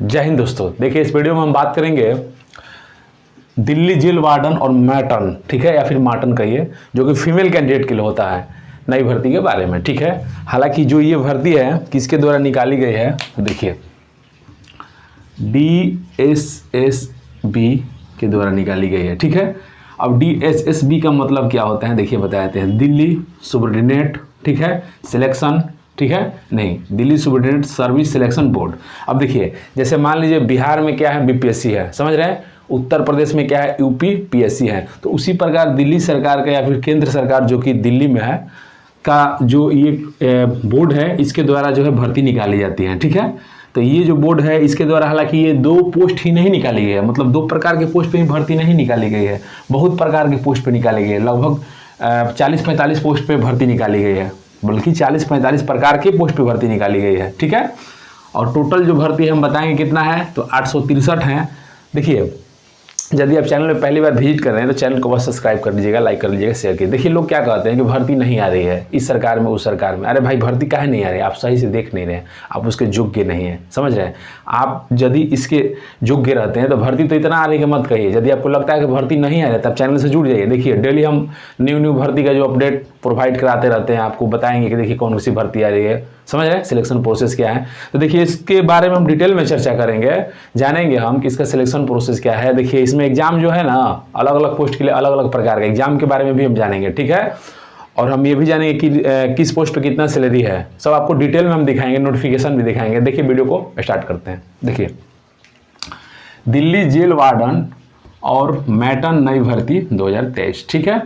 जय हिंद दोस्तों। देखिए इस वीडियो में हम बात करेंगे दिल्ली जेल वार्डन और मैटर्न, ठीक है, या फिर मार्टन कहिए, जो कि फीमेल कैंडिडेट के लिए होता है, नई भर्ती के बारे में, ठीक है। हालांकि जो ये भर्ती है किसके द्वारा निकाली गई है, तो देखिए DSSB के द्वारा निकाली गई है, ठीक है। अब DSSB का मतलब क्या होता है, देखिए बता देते हैं। दिल्ली सुबॉर्डिनेट, ठीक है, सिलेक्शन, ठीक है, नहीं, Delhi subordinate service selection board. अब देखिए जैसे मान लीजिए बिहार में क्या है, BPSC है, समझ रहे हैं। उत्तर प्रदेश में क्या है, UP PSC है। तो उसी प्रकार दिल्ली सरकार का या फिर केंद्र सरकार जो कि दिल्ली में है का जो ये बोर्ड है, इसके द्वारा जो है भर्ती निकाली जाती है, ठीक है। तो ये जो बोर्ड है इसके द्वारा हालांकि ये 2 पोस्ट ही नहीं निकाली गई है, मतलब 2 प्रकार के पोस्ट पे ही भर्ती नहीं निकाली गई है, बहुत प्रकार के पोस्ट पे निकाली गई है। लगभग 40-45 पोस्ट पे भर्ती निकाली गई है, बल्कि 40-45 प्रकार के पोस्ट पे भर्ती निकाली गई है, ठीक है। और टोटल जो भर्ती है हम बताएंगे कितना है, तो 863 है। देखिए यदि आप चैनल में पहली बार विजिट कर रहे हैं तो चैनल को बस सब्सक्राइब कर लीजिएगा, लाइक कर लीजिएगा, शेयर कीजिए। देखिए लोग क्या कहते हैं कि भर्ती नहीं आ रही है इस सरकार में उस सरकार में। अरे भाई भर्ती काहे नहीं आ रही है, आप सही से देख नहीं रहे हैं, आप उसके योग्य नहीं है, समझ रहे हैं। आप यदि इसके योग्य रहते हैं तो भर्ती तो इतना आ रही है मत कहिए। यदि आपको लगता है कि भर्ती नहीं आ रही है तब चैनल से जुड़ जाइए। देखिए डेली हम न्यू भर्ती का जो अपडेट प्रोवाइड कराते रहते हैं, आपको बताएंगे कि देखिए कौन सी भर्ती आ रही है, समझ रहे हैं, सिलेक्शन प्रोसेस क्या है। तो देखिए इसके बारे में हम डिटेल में चर्चा करेंगे, जानेंगे हम कि इसका सिलेक्शन प्रोसेस क्या है। देखिए इसमें एग्जाम जो है ना, अलग अलग पोस्ट के लिए अलग अलग प्रकार का एग्जाम के बारे में भी हम जानेंगे, ठीक है। और हम ये भी जानेंगे कि किस पोस्ट पे कितना सैलरी है, सब आपको डिटेल में हम दिखाएंगे, नोटिफिकेशन भी दिखाएंगे। देखिए वीडियो को स्टार्ट करते हैं। देखिए दिल्ली जेल वार्डन और मैटर्न नई भर्ती 2023, ठीक है।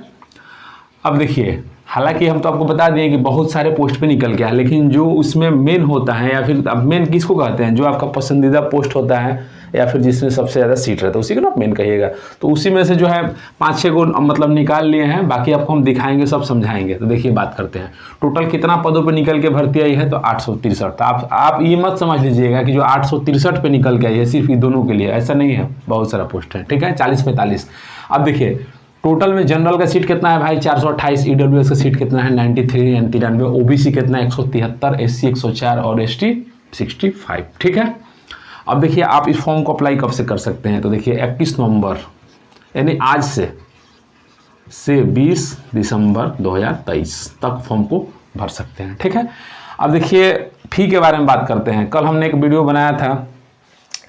अब देखिए हालांकि हम तो आपको बता दें कि बहुत सारे पोस्ट पे निकल गया है, लेकिन जो उसमें मेन होता है, या फिर अब मेन किसको कहते हैं, जो आपका पसंदीदा पोस्ट होता है या फिर जिसमें सबसे ज़्यादा सीट रहता है उसी को ना मेन कहिएगा। तो उसी में से जो है 5-6 को मतलब निकाल लिए हैं, बाकी आपको हम दिखाएंगे, सब समझाएंगे। तो देखिए बात करते हैं टोटल कितना पदों पे निकल के भर्ती आई है, तो 863। तो आप ये मत समझ लीजिएगा कि जो 863 पे निकल के आई है सिर्फ ये दोनों के लिए, ऐसा नहीं है, बहुत सारा पोस्ट है, ठीक है, 40-45। अब देखिए टोटल में जनरल का सीट कितना है भाई, 428, EWS का सीट कितना है 93 यानी 93, OBC कितना है 173, SC 104 और ST 65, ठीक है। अब देखिए आप इस फॉर्म को अप्लाई कब से कर सकते हैं, तो देखिए 21 नवंबर यानी आज से 20 दिसंबर 2023 तक फॉर्म को भर सकते हैं, ठीक है। अब देखिए फी के बारे में बात करते हैं। कल हमने एक वीडियो बनाया था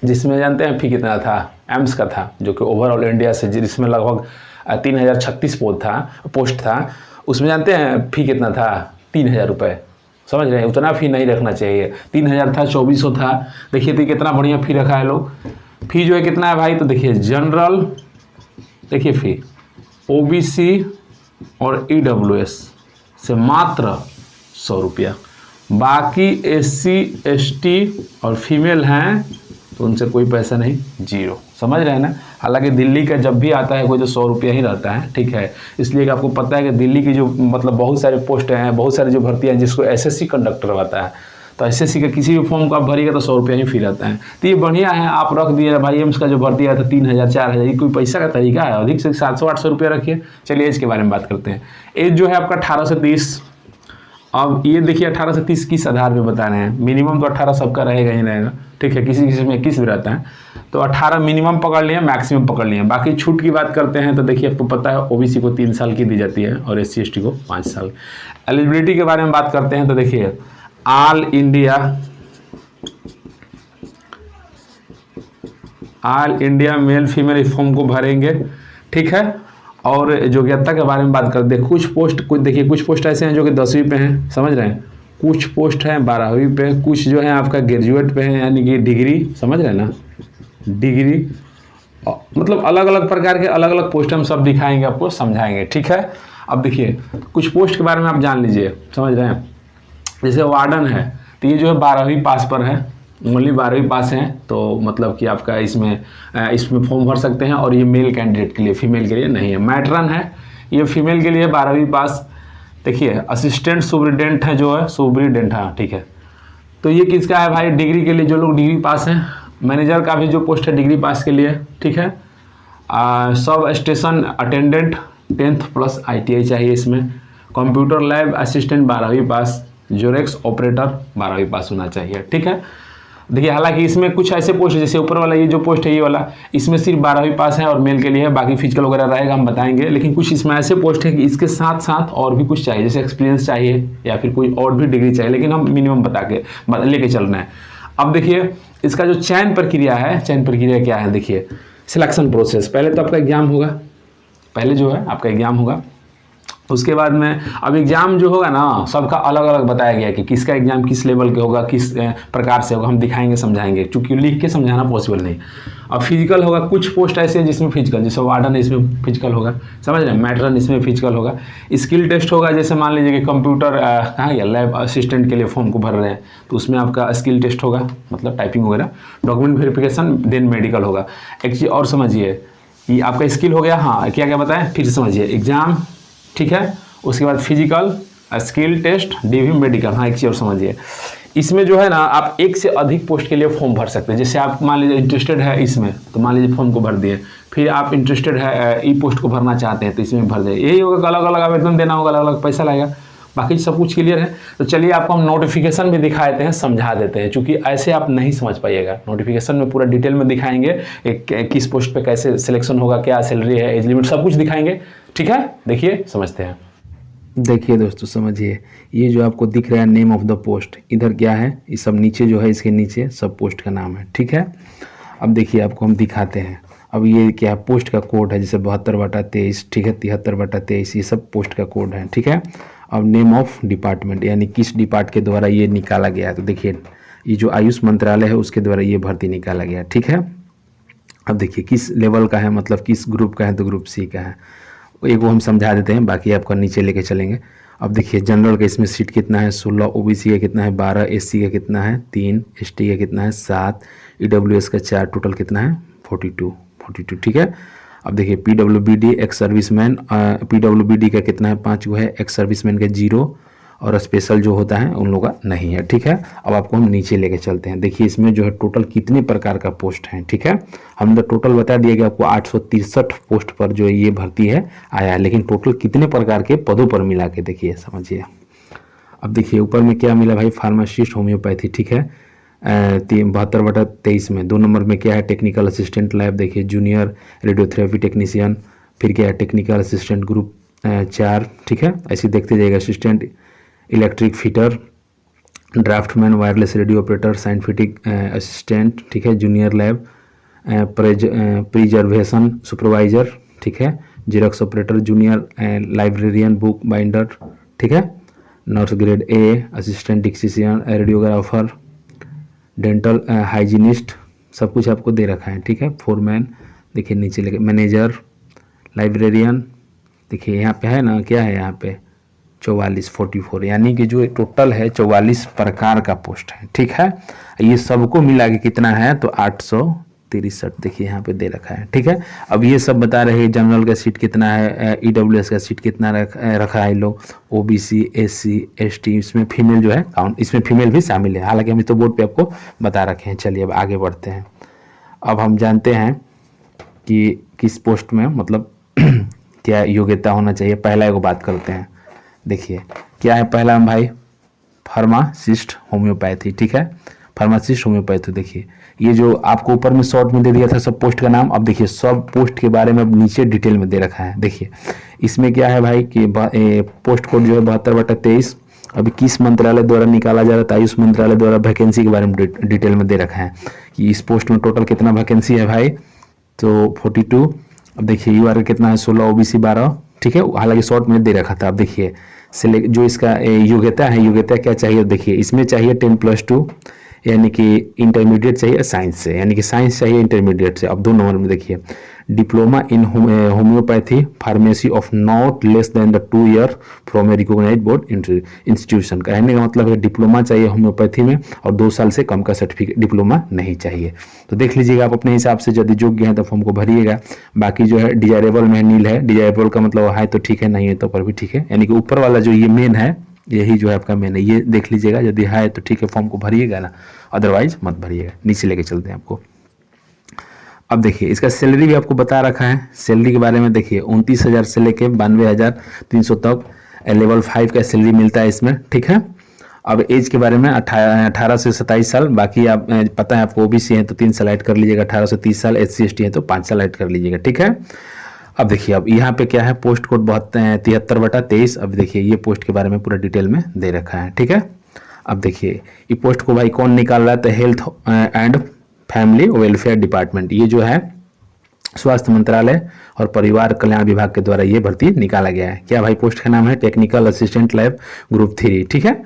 जिसमें जानते हैं फी कितना था, एम्स का था, जो कि ओवरऑल इंडिया से जिसमें लगभग 3036 पोस्ट था, उसमें जानते हैं फी कितना था, 3000 रुपये, समझ रहे हैं। उतना फी नहीं रखना चाहिए, 3000 था, 2400 था। देखिए तो कितना बढ़िया फी रखा है लोग। फी जो है कितना है भाई, तो देखिए जनरल, देखिए फी OBC और EWS से मात्र 100 रुपया, बाकी SC ST और फीमेल हैं तो उनसे कोई पैसा नहीं, 0, समझ रहे हैं ना। हालांकि दिल्ली का जब भी आता है कोई तो 100 रुपया ही रहता है, ठीक है। इसलिए कि आपको पता है कि दिल्ली की जो मतलब बहुत सारे पोस्ट हैं, बहुत सारी जो भर्तियाँ हैं जिसको SSC कंडक्टर आता है, तो SSC का किसी भी फॉर्म को आप भरिएगा तो 100 रुपया ही फी रहता है। तो ये बढ़िया है, आप रख दिए भाई। एम्स का जो भर्ती आया था 3000 4000, ये कोई पैसा का तरीका है, अधिक से 700-800 रुपया रखिए। चलिए एज के बारे में बात करते हैं। एज जो है आपका 18 से 30। अब ये देखिए 18 से 30 किस आधार पे बता रहे हैं, मिनिमम तो 18 सबका रहेगा ही रहेगा, ठीक है, किसी किसी में 21 भी रहता है। तो 18 मिनिमम पकड़ लिए, मैक्सिमम पकड़ लिए। बाकी छूट की बात करते हैं तो देखिए आपको पता है OBC को 3 साल की दी जाती है और SC ST को 5 साल। एलिजिबिलिटी के बारे में बात करते हैं तो देखिए ऑल इंडिया मेल फीमेल इस फॉर्म को भरेंगे, ठीक है। और योग्यता के बारे में बात करते हैं। कुछ पोस्ट ऐसे हैं जो कि 10वीं पे हैं, समझ रहे हैं, कुछ पोस्ट हैं 12वीं पे, कुछ जो है आपका ग्रेजुएट पे है यानी कि डिग्री, समझ रहे हैं ना, डिग्री, मतलब अलग अलग प्रकार के अलग अलग पोस्ट हम सब दिखाएंगे, आपको समझाएंगे, ठीक है। अब देखिए कुछ पोस्ट के बारे में आप जान लीजिए, समझ रहे हैं। जैसे वार्डन है तो ये जो है 12वीं पास पर है, ओनली 12वीं पास हैं, तो मतलब कि आपका इसमें फॉर्म भर सकते हैं। और ये मेल कैंडिडेट के लिए, फीमेल के लिए नहीं है। मैट्रन है, ये फीमेल के लिए 12वीं पास। देखिए असिस्टेंट सुपरिटेंडेंट है, जो है सुपरिटेंडेंट, हाँ ठीक है। तो ये किसका है भाई, डिग्री के लिए, जो लोग डिग्री पास हैं। मैनेजर का भी जो पोस्ट है डिग्री पास के लिए, ठीक है। Sub station attendant 10th plus ITI चाहिए इसमें। कंप्यूटर लैब असिस्टेंट 12वीं पास। जोरेक्स ऑपरेटर 12वीं पास होना चाहिए, ठीक है। देखिए हालांकि इसमें कुछ ऐसे पोस्ट है, जैसे ऊपर वाला ये जो पोस्ट है ये वाला, इसमें सिर्फ 12वीं पास है और मेल के लिए है, बाकी फिजिकल वगैरह रहेगा, हम बताएंगे। लेकिन कुछ इसमें ऐसे पोस्ट है कि इसके साथ साथ और भी कुछ चाहिए, जैसे एक्सपीरियंस चाहिए या फिर कोई और भी डिग्री चाहिए, लेकिन हम मिनिमम बता के लेके चलना है। अब देखिए इसका जो चयन प्रक्रिया है, चयन प्रक्रिया क्या है, देखिए सिलेक्शन प्रोसेस। पहले तो आपका एग्जाम होगा, पहले जो है आपका एग्जाम होगा, उसके बाद में अब एग्ज़ाम जो होगा ना सबका अलग अलग बताया गया कि किसका एग्ज़ाम किस लेवल के होगा, किस प्रकार से होगा, हम दिखाएंगे समझाएंगे, क्योंकि लिख के समझाना पॉसिबल नहीं। अब फिजिकल होगा, कुछ पोस्ट ऐसे हैं जिसमें फिजिकल, जैसे वार्डन है इसमें फिजिकल होगा, समझ रहे हैं, मैट्रन इसमें फिजिकल होगा। स्किल टेस्ट होगा, जैसे मान लीजिए कि कंप्यूटर कहाँ गया, लैब असिस्टेंट के लिए फॉर्म को भर रहे हैं तो उसमें आपका स्किल टेस्ट होगा, मतलब टाइपिंग वगैरह, डॉक्यूमेंट वेरिफिकेशन, देन मेडिकल होगा। एक चीज़ और समझिए, ये आपका स्किल हो गया, हाँ क्या क्या बताएं फिर समझिए, एग्जाम ठीक है, उसके बाद physical, skill test, DV, medical. हाँ एक चीज़ और समझिए, इसमें जो है ना आप एक से अधिक पोस्ट के लिए फॉर्म भर सकते हैं। जैसे आप मान लीजिए इंटरेस्टेड है इसमें तो मान लीजिए फॉर्म को भर दिए, फिर आप इंटरेस्टेड है ई पोस्ट को भरना चाहते हैं तो इसमें भर दें। यही होगा, अलग अलग आवेदन देना होगा, अलग अलग पैसा लगेगा, बाकी सब कुछ क्लियर है। तो चलिए आपको हम नोटिफिकेशन भी दिखा देते हैं, समझा देते हैं, क्योंकि ऐसे आप नहीं समझ पाइएगा। नोटिफिकेशन में पूरा डिटेल में दिखाएंगे किस पोस्ट पे कैसे सिलेक्शन होगा, क्या सैलरी है, एज लिमिट, सब कुछ दिखाएंगे, ठीक है। देखिए समझते हैं। देखिए दोस्तों समझिए, ये जो आपको दिख रहा है नेम ऑफ द पोस्ट, इधर क्या है, ये सब नीचे जो है इसके नीचे सब पोस्ट का नाम है, ठीक है। अब देखिए आपको हम दिखाते हैं। अब ये क्या है, पोस्ट का कोड है, जैसे 72/23, ठीक है, 73/23, ये सब पोस्ट का कोड है, ठीक है। अब नेम ऑफ डिपार्टमेंट, यानी किस डिपार्ट के द्वारा ये निकाला गया है, तो देखिए ये जो आयुष मंत्रालय है उसके द्वारा ये भर्ती निकाला गया, ठीक है। अब देखिए किस लेवल का है, मतलब किस ग्रुप का है, तो ग्रुप सी का है, एक वो हम समझा देते हैं, बाकी आपका नीचे लेके चलेंगे। अब देखिए जनरल का इसमें सीट कितना है 16, ओबीसी का कितना है 12, एससी का कितना है 3, एसटी का कितना है 7, ईडब्ल्यूएस का 4, टोटल कितना है 42, ठीक है। अब देखिए पीडब्ल्यूबीडी एक्स सर्विसमैन, पीडब्ल्यूबीडी का कितना है 5 है, एक्स सर्विसमैन का 0, और स्पेशल जो होता है उन लोगों का नहीं है, ठीक है। अब आपको हम नीचे लेके चलते हैं। देखिए इसमें जो है टोटल कितने प्रकार का पोस्ट है, ठीक है। हमने टोटल बता दिया कि आपको 863 पोस्ट पर जो ये भर्ती है आया है, लेकिन टोटल कितने प्रकार के पदों पर मिला के देखिए समझिए। अब देखिए ऊपर में क्या मिला भाई, फार्मासिस्ट होम्योपैथी, ठीक है, 72/23 में। 2 नंबर में क्या है, टेक्निकल असिस्टेंट लैब, देखिए जूनियर रेडियोथेरेपी टेक्नीशियन, फिर क्या है टेक्निकल असिस्टेंट ग्रुप 4, ठीक है, ऐसे देखते जाइएगा। Assistant electric fitter, draftsman, wireless radio operator, scientific assistant, ठीक है, जूनियर लैब, प्रिजर्वेशन सुपरवाइजर, ठीक है, xerox operator, junior librarian, book binder, ठीक है, nurse grade A, assistant dietician, radiographer, dental hygienist, सब कुछ आपको दे रखा है, ठीक है। फोरमैन, देखिए नीचे लेके, मैनेजर, लाइब्रेरियन, देखिए यहाँ पे है ना, क्या है यहाँ पे 44, यानी कि जो टोटल है 44 प्रकार का पोस्ट है, ठीक है। ये सबको मिला के कितना है, तो 863, देखिए यहाँ पे दे रखा है, ठीक है। अब ये सब बता रहे हैं जनरल का सीट कितना है, ईडब्ल्यूएस का सीट कितना रखा है लोग, ओबीसी, एससी, एसटी, इसमें फीमेल जो है काउंट, इसमें फीमेल भी शामिल है, हालांकि हम तो बोर्ड पे आपको बता रखे हैं। चलिए अब आगे बढ़ते हैं। अब हम जानते हैं कि किस पोस्ट में मतलब क्या योग्यता होना चाहिए। पहला एक बात करते हैं, देखिए क्या है पहला भाई, फार्मासिस्ट होम्योपैथी, ठीक है, फार्मासिस्ट होम्योपैथी। देखिए ये जो आपको ऊपर में शॉर्ट में दे दिया था सब पोस्ट का नाम, अब देखिए सब पोस्ट के बारे में अब नीचे डिटेल में दे रखा है। देखिए इसमें क्या है भाई कि पोस्ट कोड जो है 72/23 अभी किस मंत्रालय द्वारा निकाला जा रहा था, आयुष मंत्रालय द्वारा वैकेंसी के बारे में डिटेल में दे रखा है कि इस पोस्ट में टोटल कितना वैकेंसी है भाई, तो 42। अब देखिए यूआर कितना है 16, ओबीसी 12, ठीक है, हालांकि शॉर्ट में दे रखा था। अब देखिए जो इसका योग्यता है, योग्यता क्या चाहिए, देखिए इसमें चाहिए 10+2, यानी कि इंटरमीडिएट चाहिए साइंस से, यानी कि साइंस चाहिए इंटरमीडिएट से। अब 2 नंबर में देखिए diploma in homeopathy pharmacy of not less than the 2 year from a recognised board institution. कहने का मतलब है डिप्लोमा चाहिए होम्योपैथी में और 2 साल से कम का सर्टिफिकेट डिप्लोमा नहीं चाहिए। तो देख लीजिएगा आप अपने हिसाब से, यदि योग्य है तो फॉर्म को भरिएगा। बाकी जो है डिजायरेबल में नील है, डिजायरेबल का मतलब है तो ठीक है, नहीं है तो पर भी ठीक है, यानी कि ऊपर वाला जो ये मेन है यही जो है आपका मेन है, ये देख लीजिएगा, यदि है तो ठीक है फॉर्म को भरिएगा ना, अदरवाइज मत भरिएगा। नीचे लेके चलते हैं आपको। अब देखिए इसका सैलरी भी आपको बता रखा है। सैलरी के बारे में देखिए 29,000 से लेके 92,300 तक लेवल 5 का सैलरी मिलता है इसमें, ठीक है। अब एज के बारे में 18 से 27 साल, बाकी आप पता है आपको ओबीसी है तो 3 साल ऐड कर लीजिएगा, 18 से 30 साल, SC ST है तो 5 साल ऐड कर लीजिएगा, ठीक है। अब देखिए अब यहाँ पे क्या है, पोस्ट कोड 73/23। अब देखिए ये पोस्ट के बारे में पूरा डिटेल में दे रखा है, ठीक है। अब देखिए ये पोस्ट को भाई कौन निकाल रहा है, तो health and family welfare department, ये जो है स्वास्थ्य मंत्रालय और परिवार कल्याण विभाग के द्वारा ये भर्ती निकाला गया है। क्या भाई पोस्ट का नाम है, टेक्निकल असिस्टेंट लैब ग्रुप 3, ठीक है।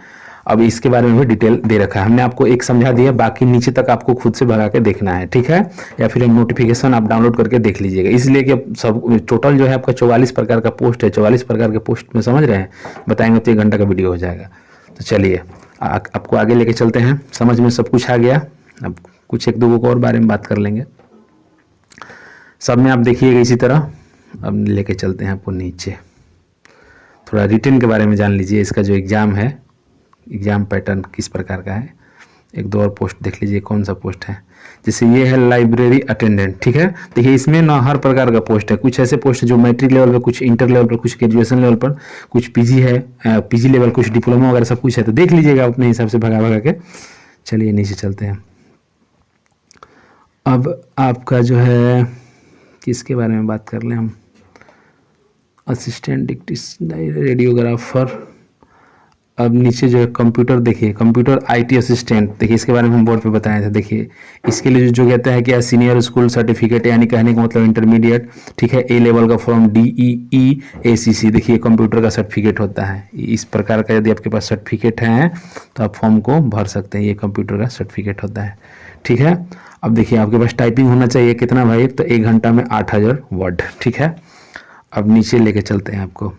अब इसके बारे में भी डिटेल दे रखा है, हमने आपको एक समझा दिया, बाकी नीचे तक आपको खुद से भगा के देखना है, ठीक है, या फिर नोटिफिकेशन आप डाउनलोड करके देख लीजिएगा। इसलिए कि सब टोटल जो है आपका 44 प्रकार का पोस्ट है, 44 प्रकार के पोस्ट में समझ रहे हैं, बताएंगे तो 1 घंटा का वीडियो हो जाएगा। तो चलिए आपको आगे लेके चलते हैं, समझ में सब कुछ आ गया। अब कुछ 1-2 को और बारे में बात कर लेंगे, सब में आप देखिएगा इसी तरह। अब लेके चलते हैं आपको नीचे, थोड़ा रिटन के बारे में जान लीजिए, इसका जो एग्ज़ाम है, एग्ज़ाम पैटर्न किस प्रकार का है। 1-2 और पोस्ट देख लीजिए कौन सा पोस्ट है, जैसे ये है लाइब्रेरी अटेंडेंट, ठीक है। देखिए इसमें ना हर प्रकार का पोस्ट है, कुछ ऐसे पोस्ट है जो मैट्रिक लेवल पर, कुछ इंटर लेवल पर, कुछ ग्रेजुएशन लेवल पर, कुछ पीजी है, पीजी लेवल, कुछ डिप्लोमा वगैरह सब कुछ है, तो देख लीजिएगा अपने हिसाब से भगा भगा के। चलिए नीचे चलते हैं। अब आपका जो है किसके बारे में बात कर लें हम, असिस्टेंट रेडियोग्राफर। अब नीचे जो है कंप्यूटर, देखिए कंप्यूटर IT असिस्टेंट, देखिए इसके बारे में हम बोर्ड पे बताए थे। देखिए इसके लिए जो कहता है कि सीनियर स्कूल सर्टिफिकेट, यानी कहने का मतलब इंटरमीडिएट, ठीक है, A लेवल का फॉर्म DEE ACC, देखिए कंप्यूटर का सर्टिफिकेट होता है। इस प्रकार का यदि आपके पास सर्टिफिकेट है तो आप फॉर्म को भर सकते हैं, ये कंप्यूटर का सर्टिफिकेट होता है, ठीक है। अब देखिए आपके पास टाइपिंग होना चाहिए कितना भाई, तो 1 घंटा में 8000 वर्ड, ठीक है। अब नीचे लेके चलते हैं आपको,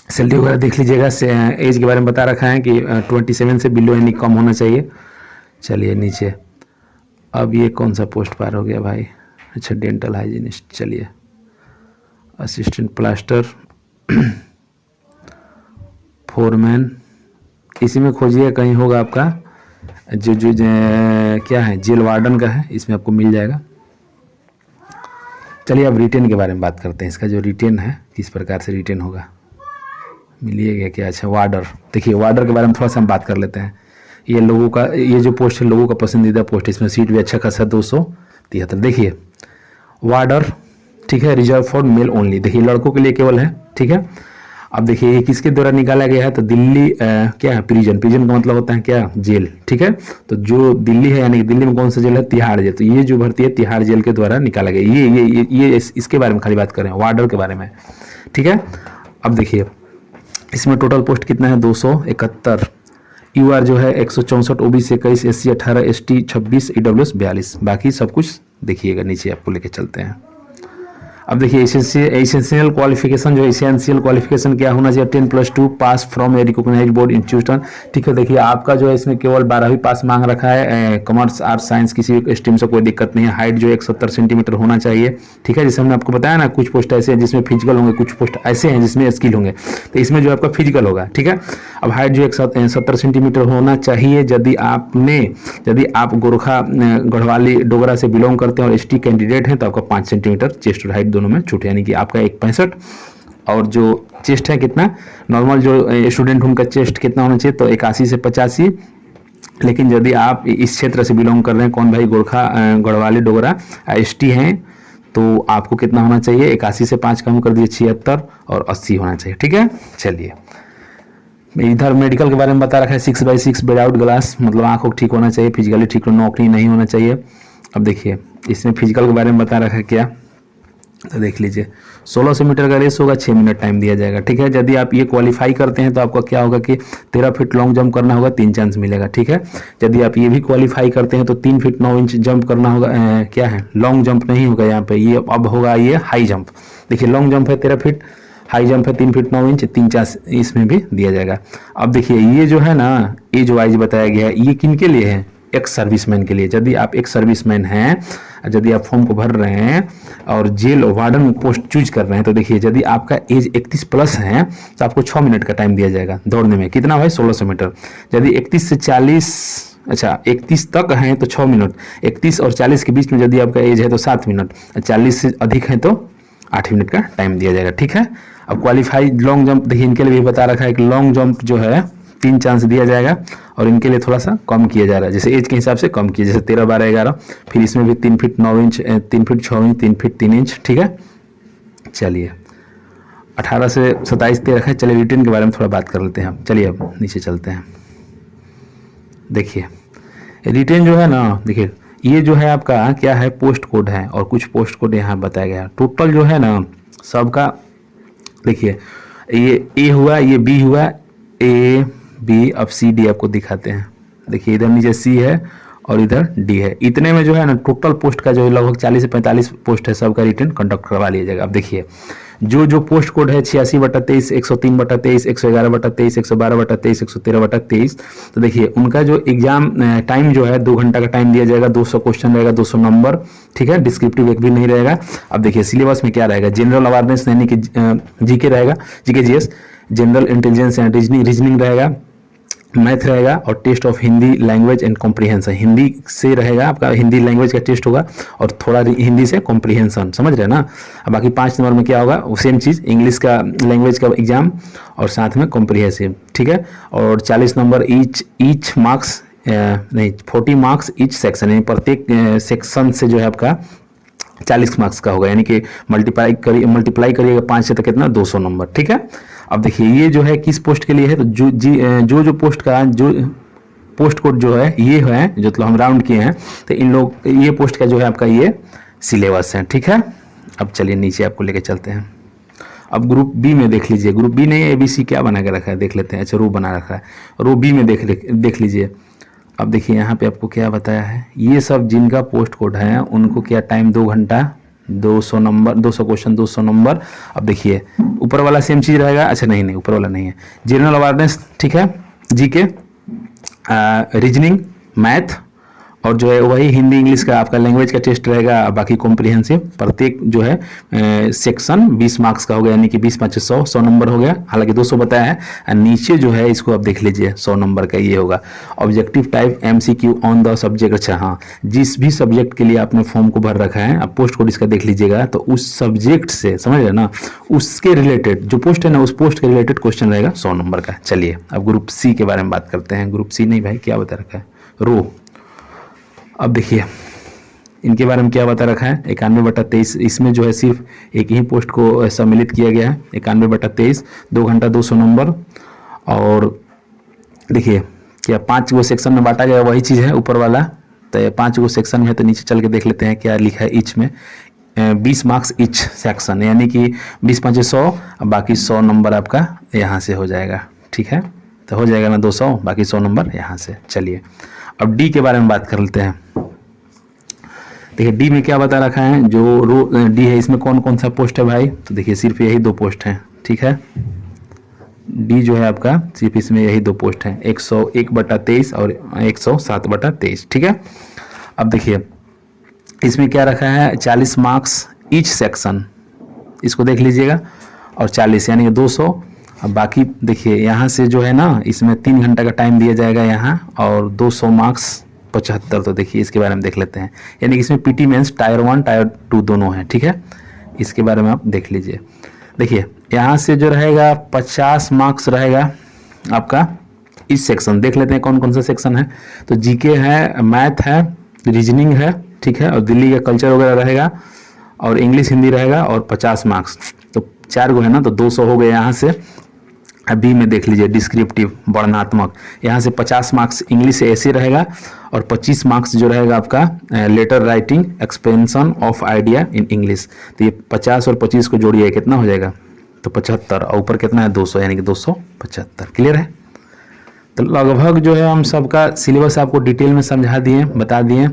सैलरी वगैरह देख लीजिएगा। एज के बारे में बता रखा है कि 27 से बिलो यानी कम होना चाहिए। चलिए नीचे, अब ये कौन सा पोस्ट पार हो गया भाई, अच्छा डेंटल हाइजीनिस्ट, चलिए असिस्टेंट प्लास्टर, फोरमैन, इसी में खोजिए कहीं होगा आपका जो क्या है, जेल वार्डन का है, इसमें आपको मिल जाएगा। चलिए अब रिटेन के बारे में बात करते हैं, इसका जो रिटेन है किस प्रकार से रिटेन होगा, मिलिएगा क्या। अच्छा वार्डर, देखिए वार्डर के बारे में थोड़ा सा हम बात कर लेते हैं। ये लोगों का, ये जो पोस्ट है लोगों का पसंदीदा पोस्ट है, इसमें सीट भी अच्छा खासा 273। देखिए वार्डर, ठीक है, रिजर्व फॉर मेल ओनली, देखिए लड़कों के लिए केवल है, ठीक है। अब देखिए ये किसके द्वारा निकाला गया है, तो दिल्ली क्या है, प्रिजन, प्रिजन का मतलब होता है क्या, जेल, ठीक है। तो जो दिल्ली है, यानी कि दिल्ली में कौन सा जेल है, तिहाड़ जेल, तो ये जो भर्ती है तिहाड़ जेल के द्वारा निकाला गया। ये इसके बारे में खाली बात करें, वार्डर के बारे में, ठीक है। अब देखिए इसमें टोटल पोस्ट कितना है, 271। UR जो है 164, OBC 21, SC 18, ST 26, EWS 42, बाकी सब कुछ देखिएगा नीचे आपको लेके चलते हैं। अब देखिए एसेंशियल क्वालिफिकेशन, जो एसेंशियल क्वालिफिकेशन क्या होना चाहिए, 10+2 pass from a recognised board institution, ठीक है। देखिए आपका जो है इसमें केवल 12वीं पास मांग रखा है, कॉमर्स आर्ट्स साइंस किसी भी स्ट्रीम से कोई दिक्कत नहीं है। हाइट जो 170 सेंटीमीटर होना चाहिए, ठीक है। जैसे हमने आपको बताया ना, कुछ पोस्ट ऐसे हैं जिसमें फिजिकल होंगे, कुछ पोस्ट ऐसे हैं जिसमें स्किल होंगे, तो इसमें जो आपका फिजिकल होगा, ठीक है। अब हाइट जो 170 सेंटीमीटर होना चाहिए। यदि आप गोरखा गढ़वाली डोगरा से बिलोंग करते हैं और ST कैंडिडेट हैं तो आपका 5 सेंटीमीटर चेस्ट और हाइट दोनों में छूट, यानी कि आपका 165, और जो चेस्ट है कितना, नॉर्मल जो स्टूडेंट उनका चेस्ट कितना होना चाहिए, तो 81 से 85। लेकिन यदि आप इस क्षेत्र से बिलोंग कर रहे हैं, कौन भाई, गोरखा गढ़वाली डोगरा ST हैं, तो आपको कितना होना चाहिए, 81 से 5 कम कर दिए 76 और 80 होना चाहिए, ठीक है। चलिए इधर मेडिकल के बारे में बता रखा है, 6/6 विदाउट ग्लास, मतलब आंखों ठीक होना चाहिए, फिजिकली ठीक, नौकरी नहीं होना चाहिए। अब देखिए इसमें फिजिकल के बारे में बता रखा है क्या, तो देख लीजिए 1600 मीटर का रेस होगा, 6 मिनट टाइम दिया जाएगा, ठीक है। यदि आप ये क्वालिफाई करते हैं तो आपका क्या होगा कि 13 फीट लॉन्ग जंप करना होगा, 3 चांस मिलेगा, ठीक है। यदि आप ये भी क्वालिफाई करते हैं तो 3 फीट 9 इंच जंप करना होगा, क्या है, लॉन्ग जंप नहीं होगा यहाँ पे, ये अब होगा ये हाई जंप। देखिए लॉन्ग जंप है 13 फीट, हाई जंप है 3 फीट 9 इंच, 3 चांस इसमें भी दिया जाएगा। अब देखिए ये जो है ना, एज वाइज बताया गया है, ये किन के लिए है, एक्स सर्विसमैन के लिए। यदि आप एक सर्विसमैन हैं, यदि आप फॉर्म को भर रहे हैं और जेल वार्डन पोस्ट चूज कर रहे हैं, तो देखिए यदि आपका एज 31+ है तो आपको 6 मिनट का टाइम दिया जाएगा दौड़ने में, कितना भाई, 1600 मीटर। यदि 31 से 40, अच्छा 31 तक हैं तो 6 मिनट, 31 और 40 के बीच में यदि आपका एज है तो 7 मिनट, 40 से अधिक है तो 8 मिनट का टाइम दिया जाएगा, ठीक है। अब क्वालिफाइड लॉन्ग जंप, देखिए इनके लिए भी बता रखा है कि लॉन्ग जंप जो है 3 चांस दिया जाएगा और इनके लिए थोड़ा सा कम किया जा रहा है, जैसे एज के हिसाब से कम किया, जैसे 13, 12, 11, फिर इसमें भी 3 feet 9 inch, 3 feet 6 inch, 3 feet 3 inch, ठीक है। चलिए 18 से 27 दे रखा है। चलिए रिटर्न के बारे में थोड़ा बात कर लेते हैं। चलिए अब नीचे चलते हैं। देखिए रिटर्न जो है ना, देखिए ये जो है आपका क्या है, पोस्ट कोड है और कुछ पोस्ट कोड यहाँ बताया गया है। टोटल जो है ना सबका, देखिए ये ए हुआ, ये बी हुआ, ए बी, अब सी डी आपको दिखाते हैं। देखिए इधर नीचे सी है और इधर डी है। इतने में जो है ना टोटल पोस्ट का जो है लगभग 40 से 45 पोस्ट है, सबका रिटर्न कंडक्ट करवा लिया जाएगा। अब देखिए जो पोस्ट कोड है 86/23, 103/23, 111/23, 112/23, 113/23, तो देखिए उनका जो एग्जाम टाइम जो है 2 घंटा का टाइम दिया जाएगा, 200 क्वेश्चन रहेगा, 200 नंबर, ठीक है। डिस्क्रिप्टिव एक भी नहीं रहेगा। अब देखिए सिलेबस में क्या रहेगा, जनरल अवेयरनेस यानी कि जीके रहेगा, GK GS, general intelligence and reasoning रहेगा, मैथ रहेगा और test of Hindi language and comprehension, Hindi से रहेगा आपका, हिंदी लैंग्वेज का टेस्ट होगा और थोड़ा हिंदी से कॉम्प्रिहेंशन, समझ रहे हैं ना। अब बाकी 5 नंबर में क्या होगा, वो सेम चीज़, इंग्लिश का लैंग्वेज का एग्जाम और साथ में कॉम्प्रिहेंसिव, ठीक है। और 40 नंबर ईच मार्क्स, नहीं 40 मार्क्स ईच सेक्शन, यानी प्रत्येक सेक्शन से जो है आपका 40 मार्क्स का होगा, यानी कि मल्टीप्लाई करिएगा 5 से तो कितना 200 नंबर, ठीक है। अब देखिए ये जो है किस पोस्ट के लिए है, तो जो पोस्ट का जो पोस्ट कोड जो है ये है, जो तो हम राउंड किए हैं, तो इन लोग ये पोस्ट का जो है आपका ये सिलेबस है, ठीक है। अब चलिए नीचे आपको लेके चलते हैं। अब ग्रुप बी में देख लीजिए, ग्रुप बी नहीं ABC क्या बना के रखा है देख लेते हैं। अच्छा रो बना रखा है, रो बी में देख लीजिए। अब देखिए यहाँ पे आपको क्या बताया है, ये सब जिनका पोस्ट कोड है उनको क्या टाइम 2 घंटा, 200 नंबर, 200 क्वेश्चन, 200 नंबर। अब देखिए ऊपर वाला सेम चीज़ रहेगा, अच्छा नहीं ऊपर वाला नहीं है, जनरल अवेयरनेस, ठीक है, जीके, रीजनिंग, मैथ और जो है वही हिंदी इंग्लिश का आपका लैंग्वेज का टेस्ट रहेगा। बाकी कॉम्प्रिहेंसिव प्रत्येक जो है सेक्शन 20 मार्क्स का हो गया, यानी कि 20 5 100 नंबर हो गया, हालांकि 200 बताया है। और नीचे जो है इसको आप देख लीजिए 100 नंबर का ये होगा। Objective type MCQ on the subject, अच्छा हाँ, जिस भी सब्जेक्ट के लिए आपने फॉर्म को भर रखा है, आप पोस्ट कोड इसका देख लीजिएगा, तो उस सब्जेक्ट से समझ रहे ना, उसके रिलेटेड जो पोस्ट है ना, उस पोस्ट के रिलेटेड क्वेश्चन रहेगा 100 नंबर का। चलिए अब ग्रुप सी के बारे में बात करते हैं। ग्रुप सी नहीं भाई, क्या बता रखा है, रो। अब देखिए इनके बारे में क्या बता रखा है, 91/23, इसमें जो है सिर्फ एक ही पोस्ट को सम्मिलित किया गया है, 91/23, 2 घंटा 200 नंबर। और देखिए क्या 5 गो सेक्शन में बांटा गया, वही चीज़ है ऊपर वाला, तो 5 गो सेक्शन है। तो नीचे चल के देख लेते हैं क्या लिखा है ईच में, 20 मार्क्स ईच सेक्शन, यानी कि 20 5 100, बाकी 100 नंबर आपका यहाँ से हो जाएगा, ठीक है। तो हो जाएगा ना 200, बाकी 100 नंबर यहाँ से। चलिए अब डी के बारे में बात कर लेते हैं। देखिए डी में क्या बता रखा है, जो रो डी है इसमें कौन कौन सा पोस्ट है भाई, तो देखिए सिर्फ यही 2 पोस्ट हैं, ठीक है। डी जो है आपका सिर्फ इसमें यही 2 पोस्ट हैं, 101/23 और 107/23, ठीक है। अब देखिए इसमें क्या रखा है, 40 मार्क्स ईच सेक्शन, इसको देख लीजिएगा, और 40 यानी कि 200। अब बाकी देखिए यहाँ से जो है ना, इसमें 3 घंटा का टाइम दिया जाएगा यहाँ, और 200 मार्क्स 75। तो देखिए इसके बारे में देख लेते हैं, यानी कि इसमें PT मेंस टायर 1 टायर 2 दोनों हैं, ठीक है। इसके बारे में आप देख लीजिए। देखिए यहाँ से जो रहेगा 50 मार्क्स रहेगा आपका इस सेक्शन, देख लेते हैं कौन कौन सा सेक्शन है। तो जीके है, मैथ है, रीजनिंग है, ठीक है, और दिल्ली का कल्चर वगैरह रहेगा, और इंग्लिश हिंदी रहेगा, और 50 मार्क्स, तो 4 गो है ना, तो 200 हो गए यहाँ से। बी में देख लीजिए डिस्क्रिप्टिव वर्णनात्मक, यहाँ से 50 मार्क्स इंग्लिश से ऐसे रहेगा, और 25 मार्क्स जो रहेगा आपका letter writing expansion of idea in English. तो ये 50 और 25 को जोड़िए कितना हो जाएगा, तो 75, और ऊपर कितना है 200, यानी कि 275। क्लियर है। तो लगभग जो है हम सबका सिलेबस आपको डिटेल में समझा दिए, बता दिए।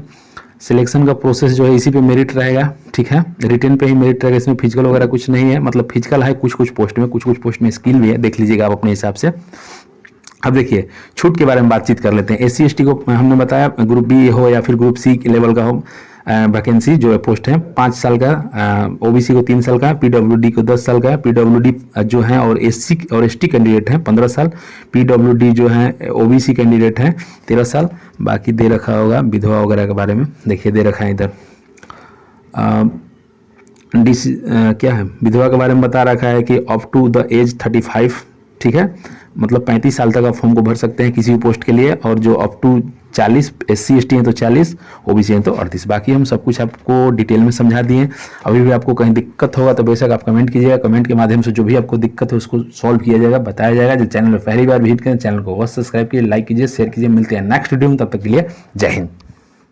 सिलेक्शन का प्रोसेस जो है इसी पे मेरिट रहेगा, ठीक है, रिटर्न पे ही मेरिट रहेगा, इसमें फिजिकल वगैरह कुछ नहीं है। मतलब फिजिकल है कुछ कुछ पोस्ट में, कुछ कुछ पोस्ट में स्किल भी है, देख लीजिएगा आप अपने हिसाब से। अब देखिए छूट के बारे में बातचीत कर लेते हैं। SC ST को हमने बताया, ग्रुप बी हो या फिर ग्रुप सी लेवल का हो, वैकेंसी जो है पोस्ट है 5 साल का, OBC को 3 साल का, PWD को 10 साल का, PWD जो है और SC और ST कैंडिडेट हैं 15 साल, PWD जो है OBC कैंडिडेट हैं 13 साल। बाकी दे रखा होगा विधवा वगैरह के बारे में, देखिए दे रखा है इधर क्या है, विधवा के बारे में बता रखा है कि अप टू द एज 35 ठीक है, मतलब 35 साल तक आप फॉर्म को भर सकते हैं किसी भी पोस्ट के लिए, और जो अप टू 40 SC ST हैं तो 40, OBC हैं तो 38। बाकी हम सब कुछ आपको डिटेल में समझा दिए। अभी भी आपको कहीं दिक्कत होगा तो बेशक आप कमेंट कीजिएगा, कमेंट के माध्यम से जो भी आपको दिक्कत है उसको सॉल्व किया जाएगा, बताया जाएगा। जो चैनल में पहली बार विजिट करें, चैनल को अवश्य सब्सक्राइब कीजिए, लाइक कीजिए, शेयर कीजिए। मिलते हैं नेक्स्ट वीडियो में, तब तक के लिए जय हिंद।